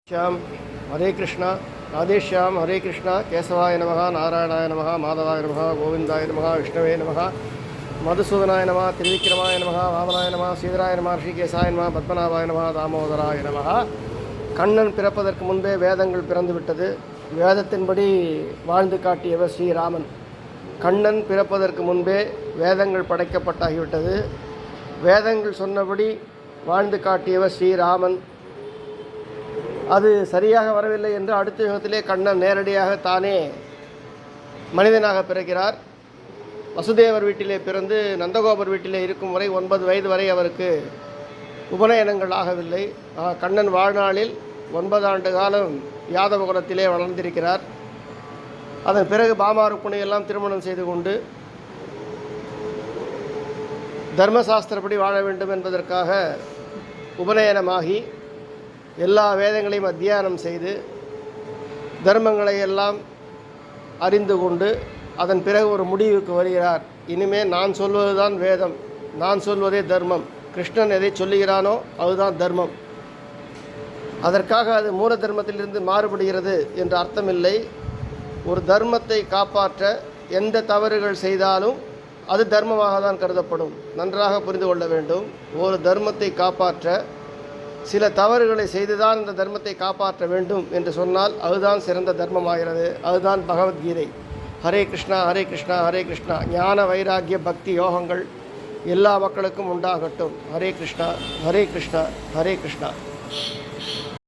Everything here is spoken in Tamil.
श्याम हरे कृष्णा राधेश्याम हरे कृष्णा केशवाय नमः नारायणाय नमः माधवाय नमः गोविंदाय नमः विष्णवे नमः मधुसूदनाय नमः त्रिविक्रमाय नमः वामनाय नमः श्रीधराय नमः ऋषिकेशाय नमः पद्मनाभाय नमः दामोदराय नमः கண்ணன் பிறப்பதற்கு முன்பே வேதங்கள் பிறந்து விட்டது. வேதத்தின்படி வாழ்ந்து காட்டியவர் ஸ்ரீராமன். கண்ணன் பிறப்பதற்கு முன்பே வேதங்கள் படைக்கப்பட்டாகிவிட்டது. வேதங்கள் சொன்னபடி வாழ்ந்து காட்டியவர் ஸ்ரீராமன். அது சரியாக வரவில்லை என்று அடுத்த யுகத்திலே கண்ணன் நேரடியாக தானே மனிதனாக பிறக்கிறார். வசுதேவர் வீட்டிலே பிறந்து நந்தகோபர் வீட்டிலே இருக்கும் வரை 9 வயது வரை அவருக்கு உபநயனங்கள் ஆகவில்லை. கண்ணன் வாழ்நாளில் 9 ஆண்டு காலம் யாதவகுலத்திலே வளர்ந்திருக்கிறார். அதன் பிறகு பாமாருக்குணையெல்லாம் திருமணம் செய்து கொண்டு தர்மசாஸ்திரப்படி வாழ வேண்டும் என்பதற்காக உபநயனமாகி எல்லா வேதங்களையும் அத்தியானம் செய்து தர்மங்களை எல்லாம் அறிந்து கொண்டு அதன் பிறகு ஒரு முடிவுக்கு வருகிறார். இனிமேல் நான் சொல்வதுதான் வேதம், நான் சொல்வதே தர்மம். கிருஷ்ணன் எதை சொல்லுகிறானோ அதுதான் தர்மம். அதற்காக அது மூல தர்மத்திலிருந்து மாறுபடுகிறது என்ற அர்த்தமில்லை. ஒரு தர்மத்தை காப்பாற்ற எந்த தவறுகள் செய்தாலும் அது தர்மமாக தான் கருதப்படும். நன்றாக புரிந்து கொள்ள வேண்டும். ஒரு தர்மத்தை காப்பாற்ற சில தவறுகளை செய்துதான் இந்த தர்மத்தை காப்பாற்ற வேண்டும் என்று சொன்னால் அதுதான் சிறந்த தர்மமாகிறது. அதுதான் பகவத்கீதை. ஹரே கிருஷ்ணா ஹரே கிருஷ்ணா ஹரே கிருஷ்ணா. ஞான வைராக்கிய பக்தி யோகங்கள் எல்லா மக்களுக்கும் உண்டாகட்டும். ஹரே கிருஷ்ணா ஹரே கிருஷ்ணா ஹரே கிருஷ்ணா.